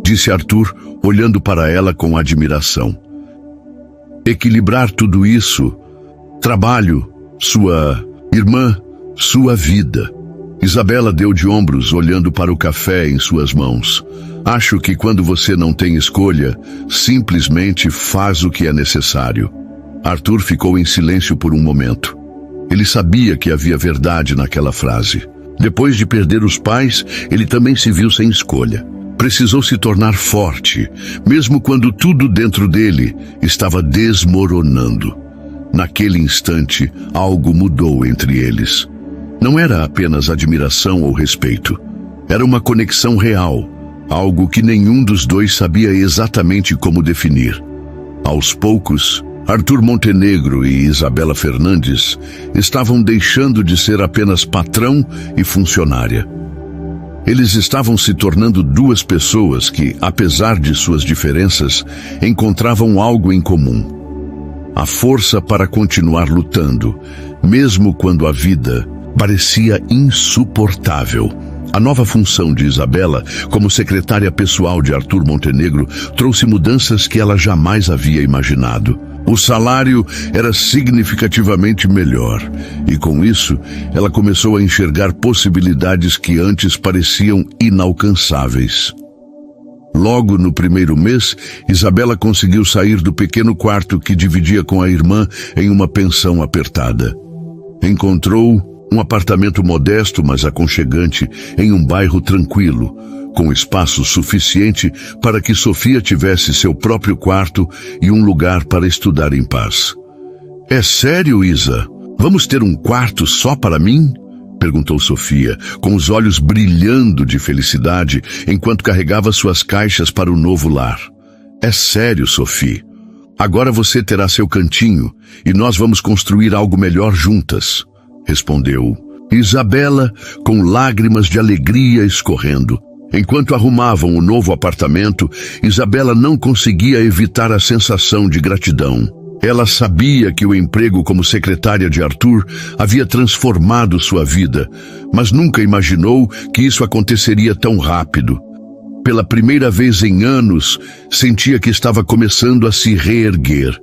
disse Arthur, olhando para ela com admiração. "Equilibrar tudo isso, trabalho, sua irmã, sua vida." Isabela deu de ombros, olhando para o café em suas mãos. "Acho que quando você não tem escolha, simplesmente faz o que é necessário." Arthur ficou em silêncio por um momento. Ele sabia que havia verdade naquela frase. Depois de perder os pais, ele também se viu sem escolha. Precisou se tornar forte, mesmo quando tudo dentro dele estava desmoronando. Naquele instante, algo mudou entre eles. Não era apenas admiração ou respeito. Era uma conexão real, algo que nenhum dos dois sabia exatamente como definir. Aos poucos, Arthur Montenegro e Isabela Fernandes estavam deixando de ser apenas patrão e funcionária. Eles estavam se tornando 2 pessoas que, apesar de suas diferenças, encontravam algo em comum: a força para continuar lutando, mesmo quando a vida parecia insuportável. A nova função de Isabela, como secretária pessoal de Arthur Montenegro, trouxe mudanças que ela jamais havia imaginado. O salário era significativamente melhor, e com isso, ela começou a enxergar possibilidades que antes pareciam inalcançáveis. Logo no primeiro mês, Isabela conseguiu sair do pequeno quarto que dividia com a irmã em uma pensão apertada. Encontrou um apartamento modesto, mas aconchegante, em um bairro tranquilo, com espaço suficiente para que Sofia tivesse seu próprio quarto e um lugar para estudar em paz. É sério, Isa? Vamos ter um quarto só para mim? Perguntou Sofia, com os olhos brilhando de felicidade, enquanto carregava suas caixas para o novo lar. É sério, Sofia. Agora você terá seu cantinho e nós vamos construir algo melhor juntas, respondeu Isabela, com lágrimas de alegria escorrendo. Enquanto arrumavam o novo apartamento, Isabela não conseguia evitar a sensação de gratidão. Ela sabia que o emprego como secretária de Arthur havia transformado sua vida, mas nunca imaginou que isso aconteceria tão rápido. Pela primeira vez em anos, sentia que estava começando a se reerguer.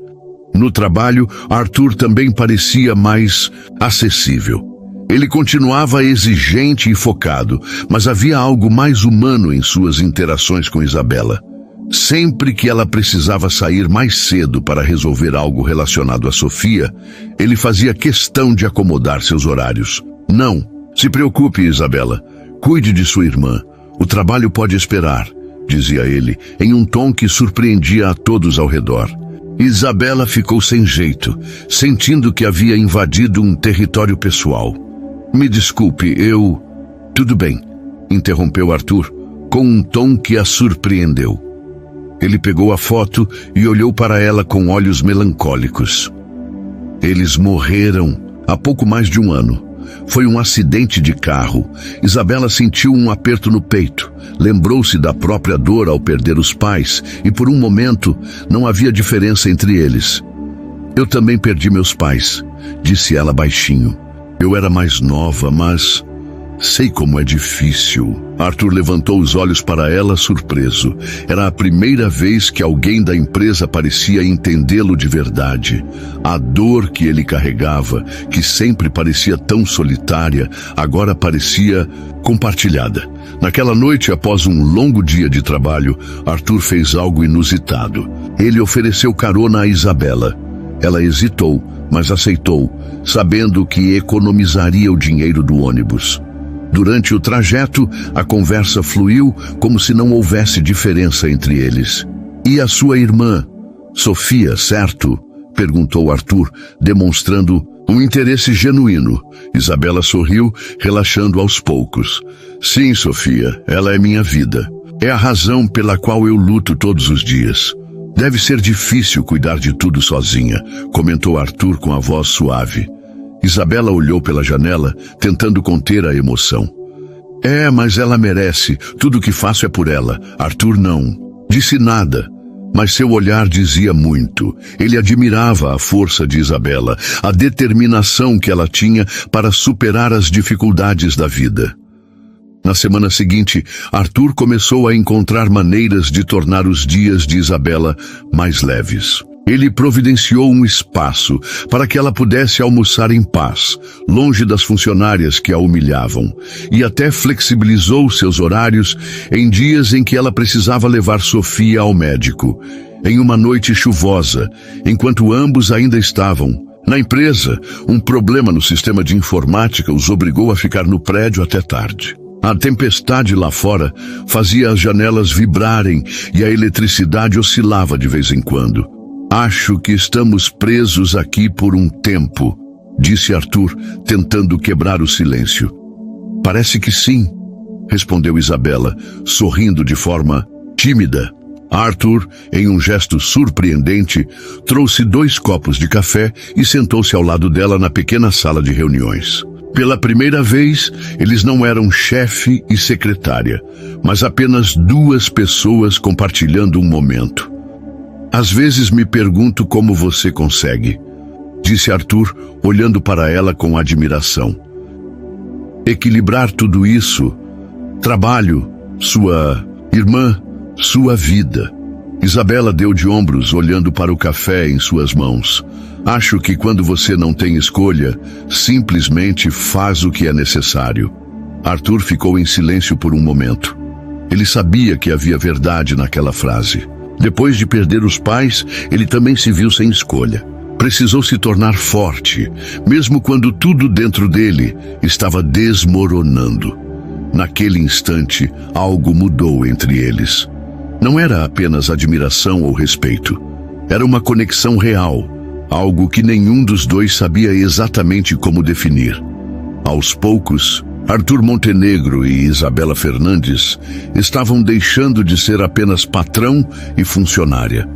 No trabalho, Arthur também parecia mais acessível. Ele continuava exigente e focado, mas havia algo mais humano em suas interações com Isabela. Sempre que ela precisava sair mais cedo para resolver algo relacionado a Sofia, ele fazia questão de acomodar seus horários. Não, se preocupe, Isabela. Cuide de sua irmã. O trabalho pode esperar, dizia ele, em um tom que surpreendia a todos ao redor. Isabela ficou sem jeito, sentindo que havia invadido um território pessoal. Me desculpe, eu... Tudo bem, interrompeu Arthur, com um tom que a surpreendeu. Ele pegou a foto e olhou para ela com olhos melancólicos. Eles morreram há pouco mais de um ano. Foi um acidente de carro. Isabela sentiu um aperto no peito. Lembrou-se da própria dor ao perder os pais e por um momento não havia diferença entre eles. Eu também perdi meus pais, disse ela baixinho. Eu era mais nova, mas... sei como é difícil. Arthur levantou os olhos para ela surpreso. Era a primeira vez que alguém da empresa parecia entendê-lo de verdade. A dor que ele carregava, que sempre parecia tão solitária, agora parecia compartilhada. Naquela noite, após um longo dia de trabalho, Arthur fez algo inusitado. Ele ofereceu carona a Isabela. Ela hesitou, mas aceitou, sabendo que economizaria o dinheiro do ônibus. Durante o trajeto, a conversa fluiu como se não houvesse diferença entre eles. E a sua irmã, Sofia, certo? Perguntou Arthur, demonstrando um interesse genuíno. Isabela sorriu, relaxando aos poucos. Sim, Sofia, ela é minha vida. É a razão pela qual eu luto todos os dias. Deve ser difícil cuidar de tudo sozinha, comentou Arthur com a voz suave. Isabela olhou pela janela, tentando conter a emoção. É, mas ela merece. Tudo o que faço é por ela. Arthur não disse nada, mas seu olhar dizia muito. Ele admirava a força de Isabela, a determinação que ela tinha para superar as dificuldades da vida. Na semana seguinte, Arthur começou a encontrar maneiras de tornar os dias de Isabela mais leves. Ele providenciou um espaço para que ela pudesse almoçar em paz, longe das funcionárias que a humilhavam, e até flexibilizou seus horários em dias em que ela precisava levar Sofia ao médico. Em uma noite chuvosa, enquanto ambos ainda estavam na empresa, um problema no sistema de informática os obrigou a ficar no prédio até tarde. A tempestade lá fora fazia as janelas vibrarem e a eletricidade oscilava de vez em quando. Acho que estamos presos aqui por um tempo, disse Arthur, tentando quebrar o silêncio. Parece que sim, respondeu Isabela, sorrindo de forma tímida. Arthur, em um gesto surpreendente, trouxe 2 copos de café e sentou-se ao lado dela na pequena sala de reuniões. Pela primeira vez, eles não eram chefe e secretária, mas apenas 2 pessoas compartilhando um momento. Às vezes me pergunto como você consegue, disse Arthur, olhando para ela com admiração. Equilibrar tudo isso, trabalho, sua irmã, sua vida. Isabela deu de ombros, olhando para o café em suas mãos. Acho que quando você não tem escolha, simplesmente faz o que é necessário. Arthur ficou em silêncio por um momento. Ele sabia que havia verdade naquela frase. Depois de perder os pais, ele também se viu sem escolha. Precisou se tornar forte, mesmo quando tudo dentro dele estava desmoronando. Naquele instante, algo mudou entre eles. Não era apenas admiração ou respeito. Era uma conexão real, algo que nenhum dos dois sabia exatamente como definir. Aos poucos, Arthur Montenegro e Isabela Fernandes estavam deixando de ser apenas patrão e funcionária.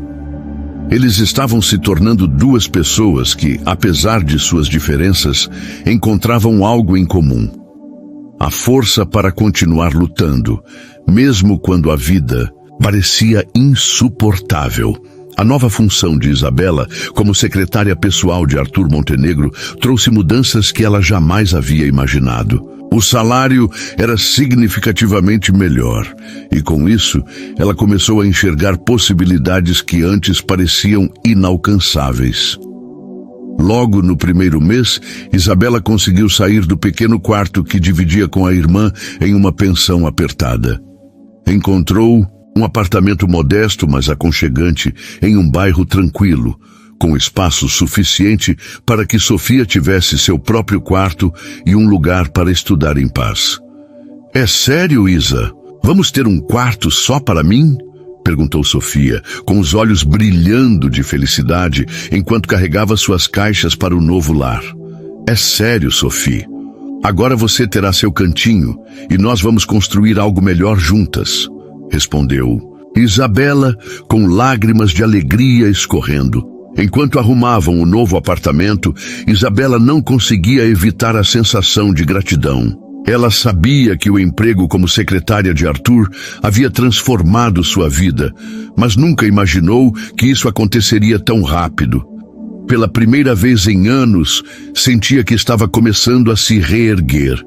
Eles estavam se tornando duas pessoas que, apesar de suas diferenças, encontravam algo em comum: a força para continuar lutando, mesmo quando a vida parecia insuportável. A nova função de Isabela, como secretária pessoal de Arthur Montenegro, trouxe mudanças que ela jamais havia imaginado. O salário era significativamente melhor, e com isso, ela começou a enxergar possibilidades que antes pareciam inalcançáveis. Logo no primeiro mês, Isabela conseguiu sair do pequeno quarto que dividia com a irmã em uma pensão apertada. Encontrou um apartamento modesto, mas aconchegante, em um bairro tranquilo, com espaço suficiente para que Sofia tivesse seu próprio quarto e um lugar para estudar em paz. "É sério, Isa? Vamos ter um quarto só para mim?" perguntou Sofia, com os olhos brilhando de felicidade, enquanto carregava suas caixas para o novo lar. "É sério, Sofia. Agora você terá seu cantinho e nós vamos construir algo melhor juntas", respondeu Isabela, com lágrimas de alegria escorrendo. Enquanto arrumavam o novo apartamento, Isabela não conseguia evitar a sensação de gratidão. Ela sabia que o emprego como secretária de Arthur havia transformado sua vida, mas nunca imaginou que isso aconteceria tão rápido. Pela primeira vez em anos, sentia que estava começando a se reerguer.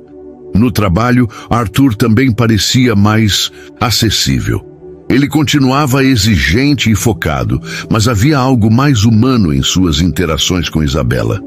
No trabalho, Arthur também parecia mais acessível. Ele continuava exigente e focado, mas havia algo mais humano em suas interações com Isabela.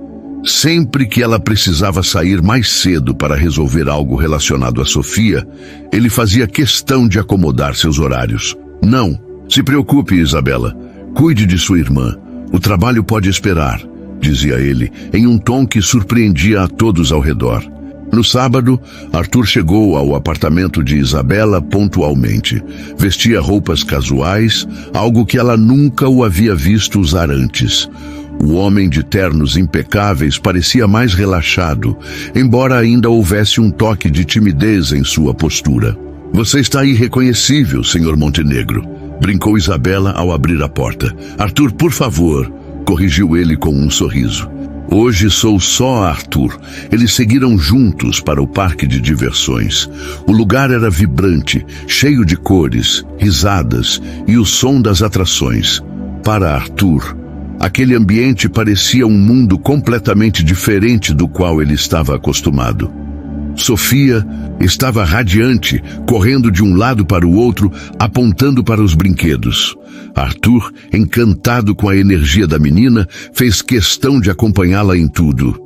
Sempre que ela precisava sair mais cedo para resolver algo relacionado a Sofia, ele fazia questão de acomodar seus horários. "Não, se preocupe, Isabela. Cuide de sua irmã. O trabalho pode esperar", dizia ele, em um tom que surpreendia a todos ao redor. No sábado, Arthur chegou ao apartamento de Isabela pontualmente. Vestia roupas casuais, algo que ela nunca o havia visto usar antes. O homem de ternos impecáveis parecia mais relaxado, embora ainda houvesse um toque de timidez em sua postura. "Você está irreconhecível, Sr. Montenegro", brincou Isabela ao abrir a porta. "Arthur, por favor", corrigiu ele com um sorriso. "Hoje sou só Arthur." Eles seguiram juntos para o parque de diversões. O lugar era vibrante, cheio de cores, risadas e o som das atrações. Para Arthur, aquele ambiente parecia um mundo completamente diferente do qual ele estava acostumado. Sofia estava radiante, correndo de um lado para o outro, apontando para os brinquedos. Arthur, encantado com a energia da menina, fez questão de acompanhá-la em tudo.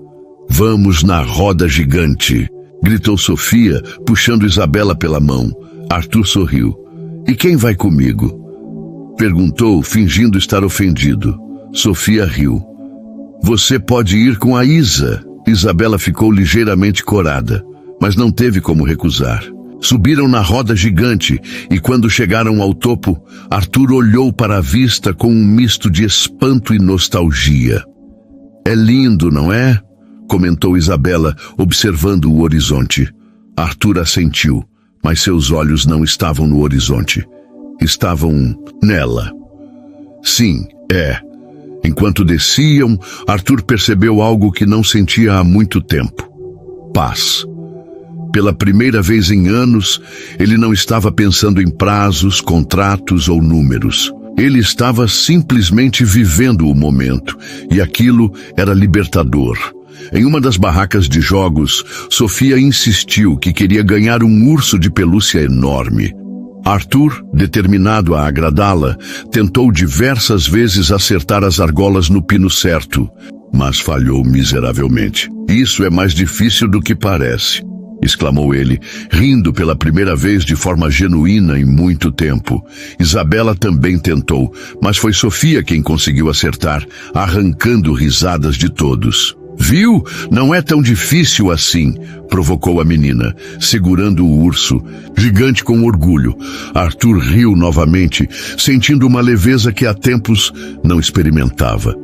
"Vamos na roda gigante", gritou Sofia, puxando Isabela pela mão. Arthur sorriu. "E quem vai comigo?" perguntou, fingindo estar ofendido. Sofia riu. "Você pode ir com a Isa." Isabela ficou ligeiramente corada, mas não teve como recusar. Subiram na roda gigante e quando chegaram ao topo, Arthur olhou para a vista com um misto de espanto e nostalgia. "É lindo, não é?" comentou Isabela, observando o horizonte. Arthur assentiu, mas seus olhos não estavam no horizonte. Estavam nela. "Sim, é." Enquanto desciam, Arthur percebeu algo que não sentia há muito tempo: paz. Pela primeira vez em anos, ele não estava pensando em prazos, contratos ou números. Ele estava simplesmente vivendo o momento, e aquilo era libertador. Em uma das barracas de jogos, Sofia insistiu que queria ganhar um urso de pelúcia enorme. Arthur, determinado a agradá-la, tentou diversas vezes acertar as argolas no pino certo, mas falhou miseravelmente. "Isso é mais difícil do que parece." exclamou ele, rindo pela primeira vez de forma genuína em muito tempo. Isabela também tentou, mas foi Sofia quem conseguiu acertar, arrancando risadas de todos. Viu? Não é tão difícil assim, provocou a menina, segurando o urso, gigante com orgulho. Arthur riu novamente, sentindo uma leveza que há tempos não experimentava.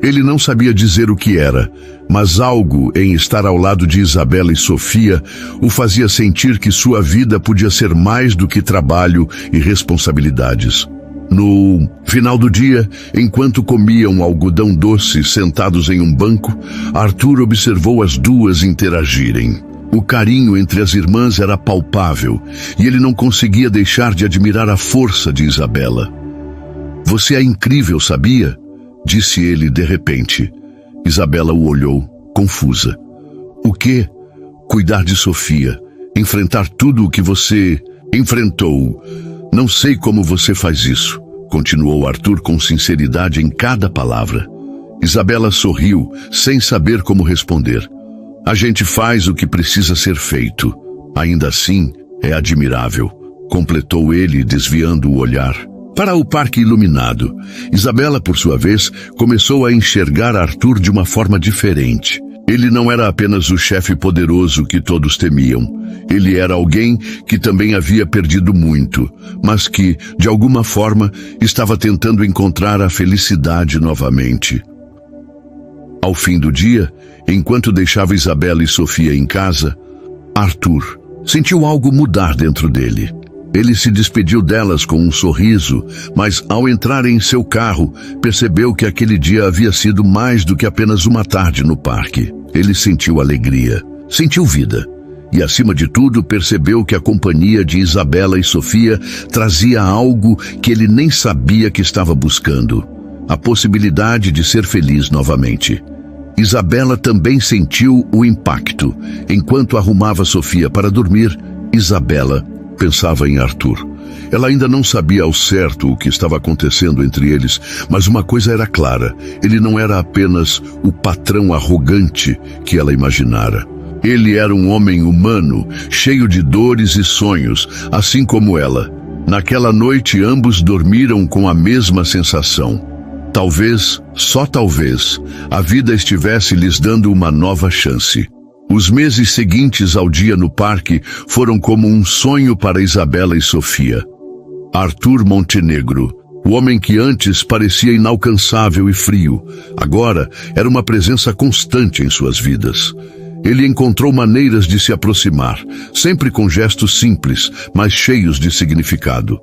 Ele não sabia dizer o que era, mas algo em estar ao lado de Isabela e Sofia o fazia sentir que sua vida podia ser mais do que trabalho e responsabilidades. No final do dia, enquanto comiam algodão doce sentados em um banco, Arthur observou as duas interagirem. O carinho entre as irmãs era palpável e ele não conseguia deixar de admirar a força de Isabela. "Você é incrível, sabia?", disse ele de repente. Isabela o olhou, confusa. "O quê?" "Cuidar de Sofia, enfrentar tudo o que você enfrentou. Não sei como você faz isso", continuou Arthur com sinceridade em cada palavra. Isabela sorriu, sem saber como responder. "A gente faz o que precisa ser feito. Ainda assim, é admirável", completou ele, desviando o olhar para o parque iluminado. Isabela, por sua vez, começou a enxergar Arthur de uma forma diferente. Ele não era apenas o chefe poderoso que todos temiam. Ele era alguém que também havia perdido muito, mas que, de alguma forma, estava tentando encontrar a felicidade novamente. Ao fim do dia, enquanto deixava Isabela e Sofia em casa, Arthur sentiu algo mudar dentro dele. Ele se despediu delas com um sorriso, mas ao entrar em seu carro, percebeu que aquele dia havia sido mais do que apenas uma tarde no parque. Ele sentiu alegria, sentiu vida, e acima de tudo percebeu que a companhia de Isabela e Sofia trazia algo que ele nem sabia que estava buscando: a possibilidade de ser feliz novamente. Isabela também sentiu o impacto. Enquanto arrumava Sofia para dormir, Isabela pensava em Arthur. Ela ainda não sabia ao certo o que estava acontecendo entre eles, mas uma coisa era clara: ele não era apenas o patrão arrogante que ela imaginara. Ele era um homem humano, cheio de dores e sonhos, assim como ela. Naquela noite, ambos dormiram com a mesma sensação. Talvez, só talvez, a vida estivesse lhes dando uma nova chance. Os meses seguintes ao dia no parque foram como um sonho para Isabela e Sofia. Arthur Montenegro, o homem que antes parecia inalcançável e frio, agora era uma presença constante em suas vidas. Ele encontrou maneiras de se aproximar, sempre com gestos simples, mas cheios de significado.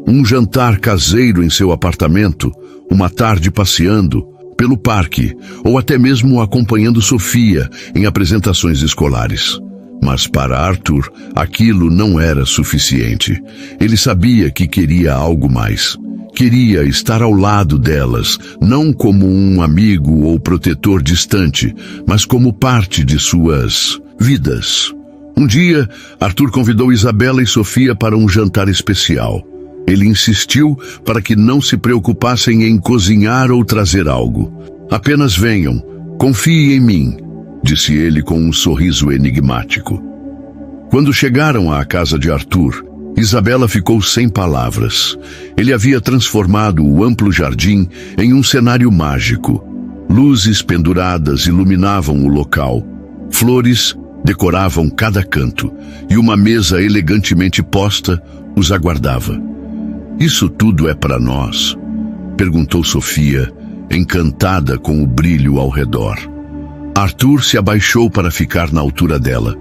Um jantar caseiro em seu apartamento, uma tarde passeando pelo parque, ou até mesmo acompanhando Sofia em apresentações escolares. Mas para Arthur, aquilo não era suficiente. Ele sabia que queria algo mais. Queria estar ao lado delas, não como um amigo ou protetor distante, mas como parte de suas vidas. Um dia, Arthur convidou Isabela e Sofia para um jantar especial. Ele insistiu para que não se preocupassem em cozinhar ou trazer algo. "Apenas venham, confie em mim", disse ele com um sorriso enigmático. Quando chegaram à casa de Arthur, Isabela ficou sem palavras. Ele havia transformado o amplo jardim em um cenário mágico. Luzes penduradas iluminavam o local. Flores decoravam cada canto, e uma mesa elegantemente posta os aguardava. "Isso tudo é para nós?", perguntou Sofia, encantada com o brilho ao redor. Arthur se abaixou para ficar na altura dela.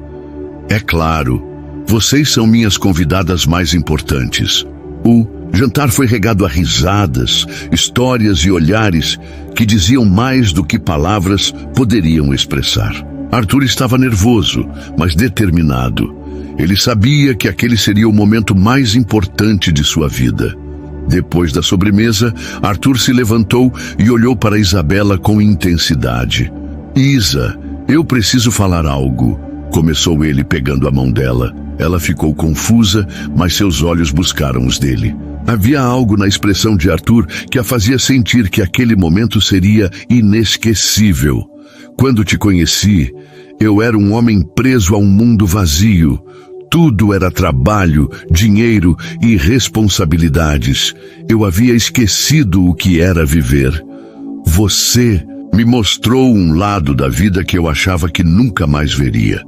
"É claro, vocês são minhas convidadas mais importantes." O jantar foi regado a risadas, histórias e olhares que diziam mais do que palavras poderiam expressar. Arthur estava nervoso, mas determinado. Ele sabia que aquele seria o momento mais importante de sua vida. Depois da sobremesa, Arthur se levantou e olhou para Isabela com intensidade. "Isa, eu preciso falar algo", começou ele pegando a mão dela. Ela ficou confusa, mas seus olhos buscaram os dele. Havia algo na expressão de Arthur que a fazia sentir que aquele momento seria inesquecível. "Quando te conheci, Eu era um homem preso a um mundo vazio. Tudo era trabalho, dinheiro e responsabilidades. Eu havia esquecido o que era viver. Você me mostrou um lado da vida que eu achava que nunca mais veria.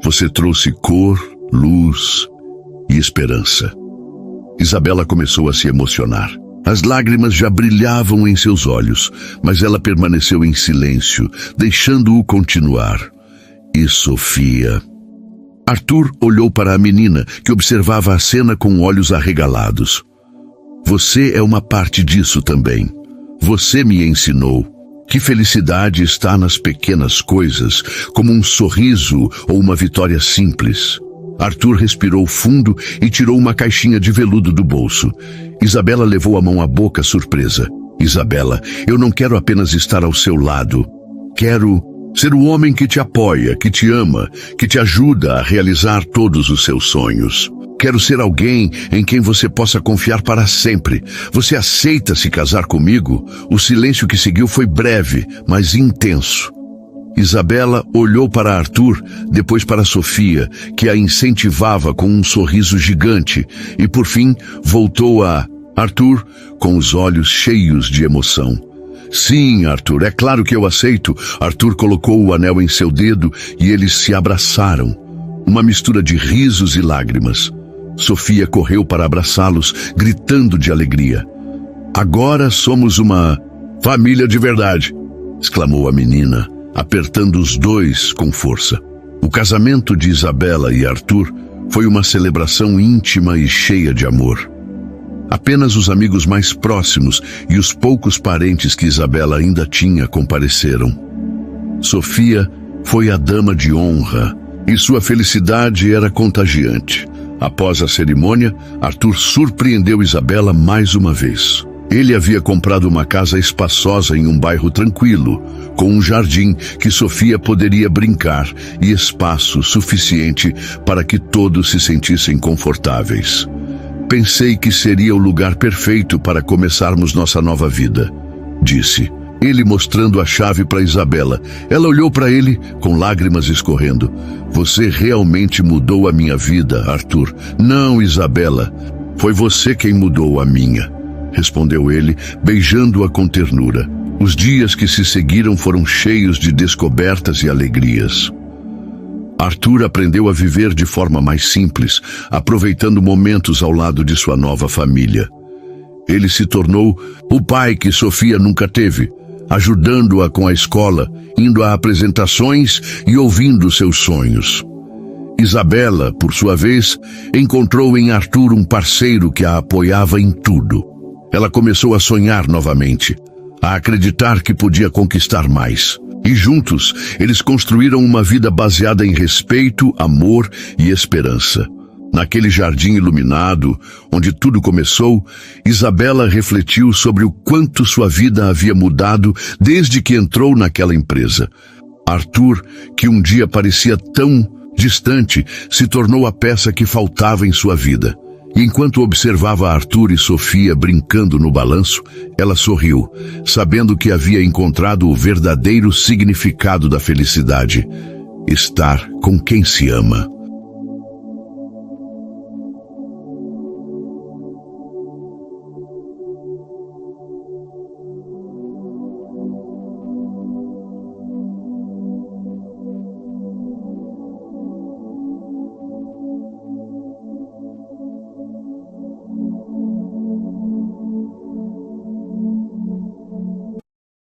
Você trouxe cor, luz e esperança. Isabela começou a se emocionar. As lágrimas já brilhavam em seus olhos, mas ela permaneceu em silêncio, deixando-o continuar. E Sofia... Arthur olhou para a menina, que observava a cena com olhos arregalados. Você é uma parte disso também. Você me ensinou que felicidade está nas pequenas coisas, como um sorriso ou uma vitória simples. Arthur respirou fundo e tirou uma caixinha de veludo do bolso. Isabela levou a mão à boca, surpresa. Isabela, eu não quero apenas estar ao seu lado. Quero ser o homem que te apoia, que te ama, que te ajuda a realizar todos os seus sonhos. Quero ser alguém em quem você possa confiar para sempre. Você aceita se casar comigo? O silêncio que seguiu foi breve, mas intenso. Isabela olhou para Arthur, depois para Sofia, que a incentivava com um sorriso gigante, e por fim voltou a Arthur com os olhos cheios de emoção. Sim, Arthur, é claro que eu aceito. Arthur colocou o anel em seu dedo e eles se abraçaram. Uma mistura de risos e lágrimas. Sofia correu para abraçá-los, gritando de alegria. Agora somos uma família de verdade, exclamou a menina, apertando os dois com força. O casamento de Isabela e Arthur foi uma celebração íntima e cheia de amor. Apenas os amigos mais próximos e os poucos parentes que Isabela ainda tinha compareceram. Sofia foi a dama de honra e sua felicidade era contagiante. Após a cerimônia, Arthur surpreendeu Isabela mais uma vez. Ele havia comprado uma casa espaçosa em um bairro tranquilo, com um jardim que Sofia poderia brincar e espaço suficiente para que todos se sentissem confortáveis. Pensei que seria o lugar perfeito para começarmos nossa nova vida, disse, ele mostrando a chave para Isabela. Ela olhou para ele com lágrimas escorrendo. Você realmente mudou a minha vida, Arthur. Não, Isabela, foi você quem mudou a minha, respondeu ele, beijando-a com ternura. Os dias que se seguiram foram cheios de descobertas e alegrias. Arthur aprendeu a viver de forma mais simples, aproveitando momentos ao lado de sua nova família. Ele se tornou o pai que Sofia nunca teve, ajudando-a com a escola, indo a apresentações e ouvindo seus sonhos. Isabela, por sua vez, encontrou em Arthur um parceiro que a apoiava em tudo. Ela começou a sonhar novamente, a acreditar que podia conquistar mais. E juntos, eles construíram uma vida baseada em respeito, amor e esperança. Naquele jardim iluminado, onde tudo começou, Isabela refletiu sobre o quanto sua vida havia mudado desde que entrou naquela empresa. Arthur, que um dia parecia tão distante, se tornou a peça que faltava em sua vida. E enquanto observava Arthur e Sofia brincando no balanço, ela sorriu, sabendo que havia encontrado o verdadeiro significado da felicidade: estar com quem se ama.